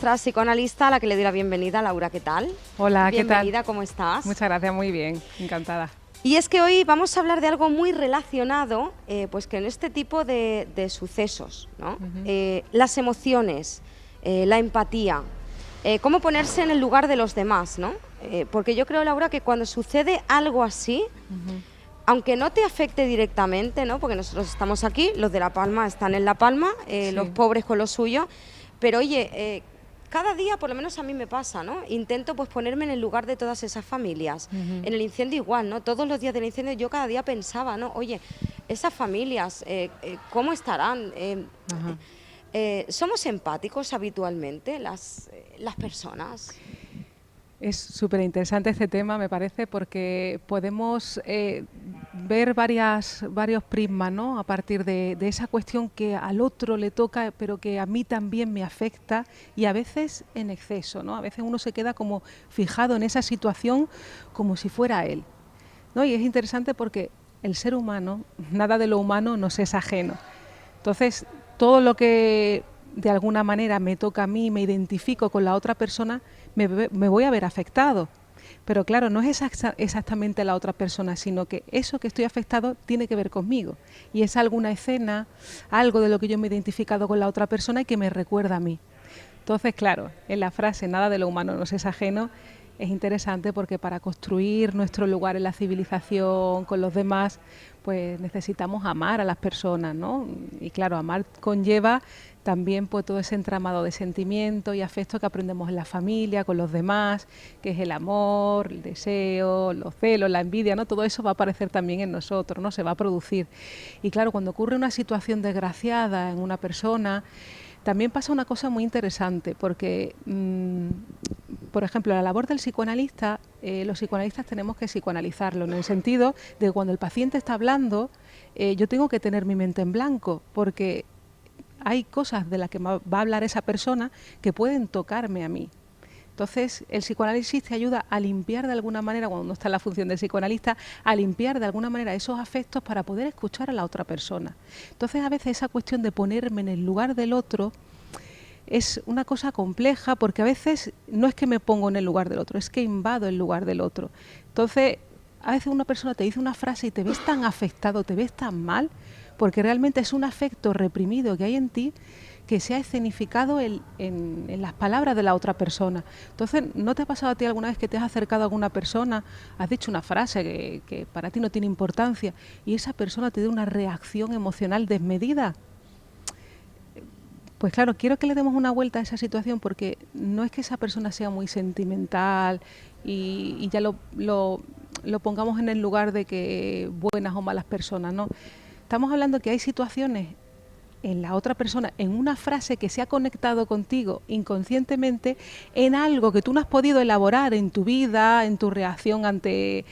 nuestra psicoanalista, a la que le doy la bienvenida. Laura, ¿qué tal? Hola, ¿qué tal? Bienvenida, ¿cómo estás? Muchas gracias, muy bien, encantada. Y es que hoy vamos a hablar de algo muy relacionado, pues que en este tipo de sucesos, ¿no? Las emociones, la empatía, cómo ponerse en el lugar de los demás, ¿no? Porque yo creo, Laura, que cuando sucede algo así, aunque no te afecte directamente, ¿no? Porque nosotros estamos aquí, los de La Palma están en La Palma, sí, los pobres con lo suyo, pero oye, cada día, por lo menos a mí me pasa, ¿no? Intento pues ponerme en el lugar de todas esas familias. En el incendio igual, ¿no? Todos los días del incendio yo cada día pensaba, ¿no? Oye, esas familias, ¿cómo estarán? ¿Somos empáticos habitualmente las personas? Es súper interesante este tema, me parece, porque podemos ver varios prismas, ¿no? A partir de esa cuestión que al otro le toca, pero que a mí también me afecta, y a veces en exceso, ¿no? A veces uno se queda como fijado en esa situación como si fuera él, ¿no? Y es interesante porque el ser humano, nada de lo humano nos es ajeno. Entonces, todo lo que de alguna manera me toca a mí, me identifico con la otra persona, me voy a ver afectado. Pero claro, no es exactamente la otra persona, sino que eso que estoy afectado tiene que ver conmigo. Y es alguna escena, algo de lo que yo me he identificado con la otra persona y que me recuerda a mí. Entonces, claro, en la frase nada de lo humano nos es ajeno, es interesante porque para construir nuestro lugar en la civilización, con los demás, pues necesitamos amar a las personas, ¿no? Y claro, amar conlleva también pues todo ese entramado de sentimientos y afecto que aprendemos en la familia, con los demás, que es el amor, el deseo, los celos, la envidia, ¿no? Todo eso va a aparecer también en nosotros, ¿no? Se va a producir. Y claro, cuando ocurre una situación desgraciada en una persona, también pasa una cosa muy interesante, porque, por ejemplo, la labor del psicoanalista, los psicoanalistas tenemos que psicoanalizarlo, en el sentido de que cuando el paciente está hablando, yo tengo que tener mi mente en blanco, porque hay cosas de las que va a hablar esa persona que pueden tocarme a mí. Entonces, el psicoanálisis te ayuda a limpiar de alguna manera, cuando no está en la función del psicoanalista, a limpiar de alguna manera esos afectos para poder escuchar a la otra persona. Entonces, a veces esa cuestión de ponerme en el lugar del otro es una cosa compleja, porque a veces no es que me pongo en el lugar del otro, es que invado el lugar del otro. Entonces, a veces una persona te dice una frase y te ves tan afectado, te ves tan mal, porque realmente es un afecto reprimido que hay en ti, que se ha escenificado en las palabras de la otra persona. Entonces, ¿no te ha pasado a ti alguna vez que te has acercado a alguna persona, has dicho una frase que para ti no tiene importancia y esa persona te da una reacción emocional desmedida? Pues claro, quiero que le demos una vuelta a esa situación, porque no es que esa persona sea muy sentimental y ya lo pongamos en el lugar de que buenas o malas personas, ¿no? Estamos hablando que hay situaciones en la otra persona, en una frase que se ha conectado contigo inconscientemente, en algo que tú no has podido elaborar en tu vida, en tu reacción ante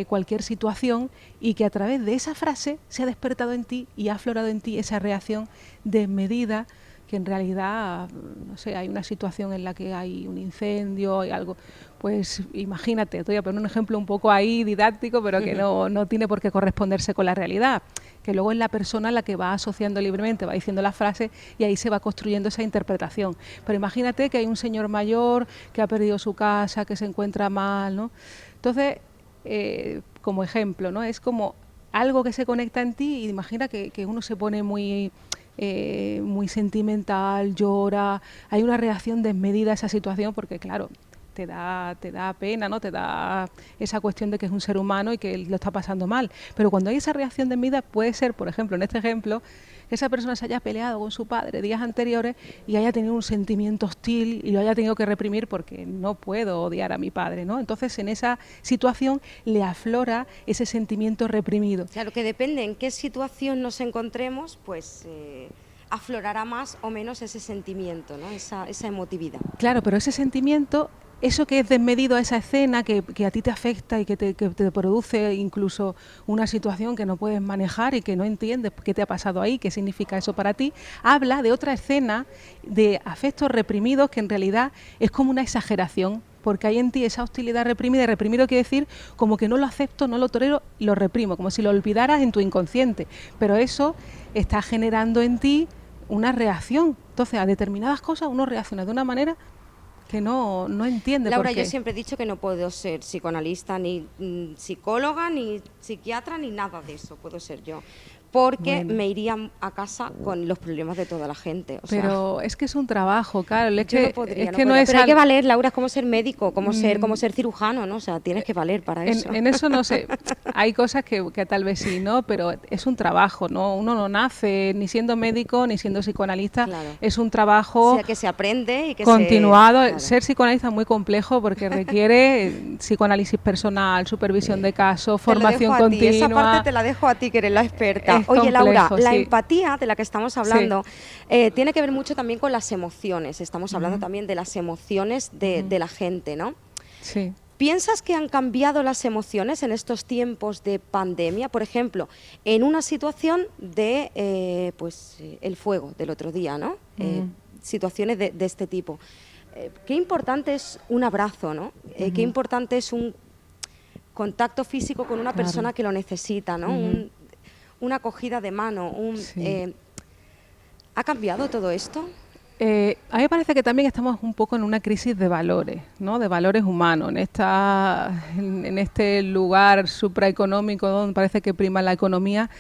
cualquier situación, y que a través de esa frase se ha despertado en ti y ha aflorado en ti esa reacción desmedida, que en realidad, no sé, hay una situación en la que hay un incendio, hay algo, pues imagínate, te voy a poner un ejemplo un poco ahí didáctico, pero que no tiene por qué corresponderse con la realidad, que luego es la persona la que va asociando libremente, va diciendo la frase y ahí se va construyendo esa interpretación. Pero imagínate que hay un señor mayor que ha perdido su casa, que se encuentra mal, ¿no? Entonces, como ejemplo, ¿no? Es como algo que se conecta en ti, y imagina que uno se pone muy sentimental, llora, hay una reacción desmedida a esa situación, porque claro, te da pena, ¿no? Te da esa cuestión de que es un ser humano y que lo está pasando mal. Pero cuando hay esa reacción desmedida, puede ser, por ejemplo, en este ejemplo, que esa persona se haya peleado con su padre días anteriores y haya tenido un sentimiento hostil y lo haya tenido que reprimir porque no puedo odiar a mi padre, ¿no? Entonces, en esa situación le aflora ese sentimiento reprimido. Claro, que depende en qué situación nos encontremos, pues aflorará más o menos ese sentimiento, ¿no? Esa emotividad. Claro, pero ese sentimiento, eso que es desmedido a esa escena, que a ti te afecta y que te produce incluso una situación que no puedes manejar y que no entiendes qué te ha pasado ahí, qué significa eso para ti, habla de otra escena de afectos reprimidos que en realidad es como una exageración, porque hay en ti esa hostilidad reprimida, y reprimido quiere decir como que no lo acepto, no lo tolero, lo reprimo, como si lo olvidaras en tu inconsciente, pero eso está generando en ti una reacción Entonces, a determinadas cosas uno reacciona de una manera que no entiende. Laura, por qué. yo siempre he dicho que no puedo ser psicoanalista, ni psicóloga, ni psiquiatra, ni nada de eso puedo ser yo. Porque me iría a casa con los problemas de toda la gente. Pero es que es un trabajo, claro. Es yo que, no podría, no es pero hay que valer, Laura, es como ser médico, como ser cirujano, ¿no? O sea, tienes que valer para eso. En eso no sé. Hay cosas que tal vez sí, ¿no? Pero es un trabajo, ¿no? Uno no nace ni siendo médico ni siendo psicoanalista. Claro. Es un trabajo, o sea, que se aprende y que continuado. Claro. Ser psicoanalista es muy complejo porque requiere psicoanálisis personal, supervisión de casos, formación continua. Esa parte te la dejo a ti, que eres la experta. Oye, complejo, Laura, la empatía de la que estamos hablando tiene que ver mucho también con las emociones. Estamos hablando también de las emociones de la gente, ¿no? Sí. ¿Piensas que han cambiado las emociones en estos tiempos de pandemia? Por ejemplo, en una situación de el fuego del otro día, ¿no? Situaciones de este tipo. Qué importante es un abrazo, ¿no? Qué importante es un contacto físico con una persona que lo necesita, ¿no? Una acogida de mano. ¿Ha cambiado todo esto? A mí me parece que también estamos un poco en una crisis de valores, ¿no? De valores humanos, en este lugar supraeconómico donde parece que prima la economía.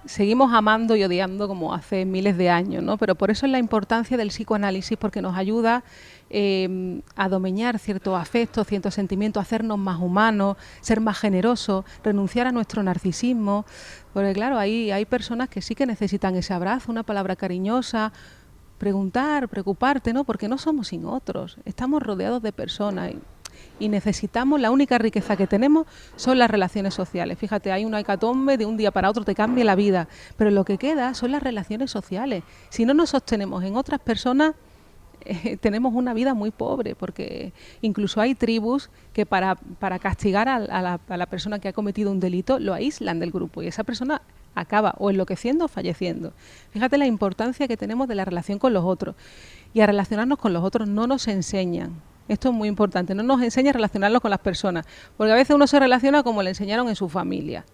Seguimos amando y odiando como hace miles de años, ¿no? Pero por eso es la importancia del psicoanálisis, porque nos ayuda a domeñar ciertos afectos, ciertos sentimientos, hacernos más humanos, ser más generosos, renunciar a nuestro narcisismo. Porque claro, hay personas que sí que necesitan ese abrazo, una palabra cariñosa, preguntar, preocuparte, ¿no? Porque no somos sin otros, estamos rodeados de personas y necesitamos, la única riqueza que tenemos son las relaciones sociales. Fíjate, hay una hecatombe, de un día para otro te cambia la vida, pero lo que queda son las relaciones sociales. Si no nos sostenemos en otras personas, tenemos una vida muy pobre, porque incluso hay tribus que para castigar a la persona que ha cometido un delito lo aíslan del grupo y esa persona acaba o enloqueciendo o falleciendo. Fíjate la importancia que tenemos de la relación con los otros, y a relacionarnos con los otros no nos enseñan. Esto es muy importante, no nos enseña a relacionarnos con las personas, porque a veces uno se relaciona como le enseñaron en su familia.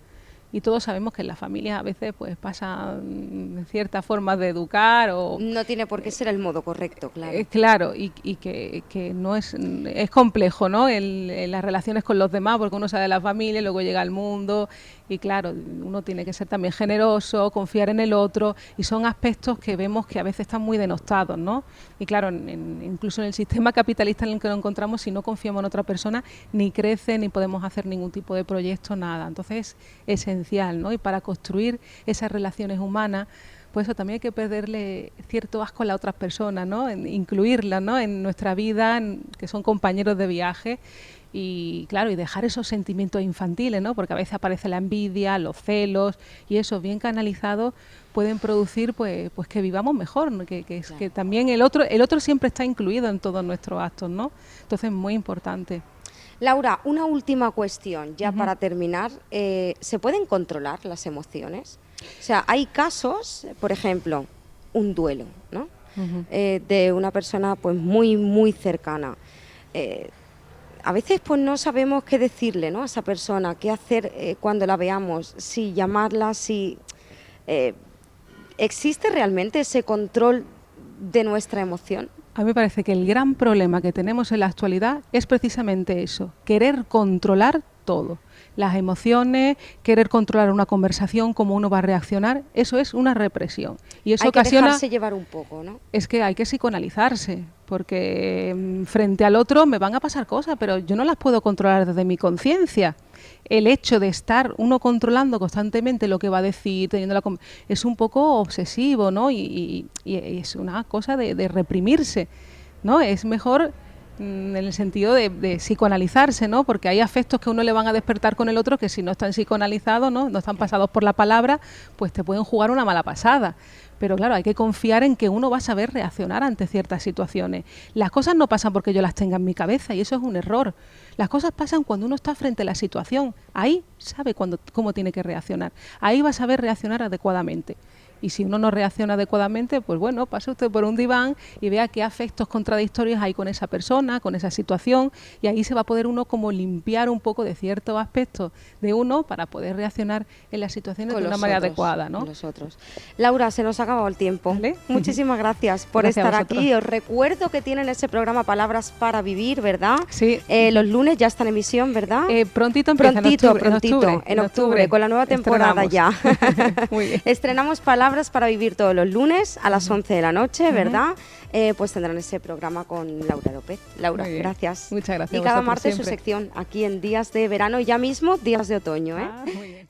Y todos sabemos que en las familias a veces pues pasan ciertas formas de educar o... No tiene por qué ser el modo correcto, claro. Claro, y que no es complejo, ¿no? Las relaciones con los demás, porque uno sale de la familia, luego llega al mundo, y claro, uno tiene que ser también generoso, confiar en el otro, y son aspectos que vemos que a veces están muy denostados, ¿no? Y claro, incluso en el sistema capitalista en el que nos encontramos, si no confiamos en otra persona, ni crece, ni podemos hacer ningún tipo de proyecto, nada. Entonces es esencial, ¿no? Y para construir esas relaciones humanas, pues eso también hay que perderle cierto asco a las otras personas, ¿no? Incluirlas, ¿no? En nuestra vida, que son compañeros de viaje, y claro, y dejar esos sentimientos infantiles, ¿no? Porque a veces aparece la envidia, los celos, y eso bien canalizados pueden producir pues que vivamos mejor, ¿no? Que también el otro siempre está incluido en todos nuestros actos, ¿no? Entonces, muy importante. Laura, una última cuestión, ya para terminar. ¿Se pueden controlar las emociones? O sea, hay casos, por ejemplo, un duelo, ¿no? De una persona pues muy, muy cercana. A veces pues no sabemos qué decirle, ¿no? A esa persona, qué hacer cuando la veamos, si llamarla, si... ¿Existe realmente ese control de nuestra emoción? A mí me parece que el gran problema que tenemos en la actualidad es precisamente eso, querer controlar todo. Las emociones, querer controlar una conversación, cómo uno va a reaccionar, eso es una represión. Y eso ocasiona... Hay que dejarse llevar un poco, ¿no? Es que hay que psicoanalizarse, porque frente al otro me van a pasar cosas, pero yo no las puedo controlar desde mi conciencia. El hecho de estar uno controlando constantemente lo que va a decir, es un poco obsesivo, ¿no? Y es una cosa de reprimirse, ¿no? Es mejor en el sentido de psicoanalizarse, ¿no? Porque hay afectos que uno le van a despertar con el otro que si no están psicoanalizados, no están pasados por la palabra, pues te pueden jugar una mala pasada. Pero claro, hay que confiar en que uno va a saber reaccionar ante ciertas situaciones. Las cosas no pasan porque yo las tenga en mi cabeza y eso es un error. Las cosas pasan cuando uno está frente a la situación. Ahí sabe cómo tiene que reaccionar. Ahí va a saber reaccionar adecuadamente. Y si uno no reacciona adecuadamente, pues bueno, pase usted por un diván y vea qué afectos contradictorios hay con esa persona, con esa situación, y ahí se va a poder uno como limpiar un poco de ciertos aspectos de uno para poder reaccionar en las situaciones de una manera adecuada, ¿no? Los otros. Laura, se nos ha acabado el tiempo. ¿Vale? Muchísimas gracias por estar aquí. Os recuerdo que tienen ese programa Palabras para Vivir, ¿verdad? Sí. Los lunes ya está en emisión, ¿verdad? Prontito empieza, en octubre, con la nueva temporada ya. Muy bien. Estrenamos Palabras para Vivir todos los lunes a las 11 de la noche, ¿verdad? Pues tendrán ese programa con Laura López. Laura, gracias. Muchas gracias. Y cada martes su sección aquí en Días de Verano y ya mismo Días de Otoño. Muy bien.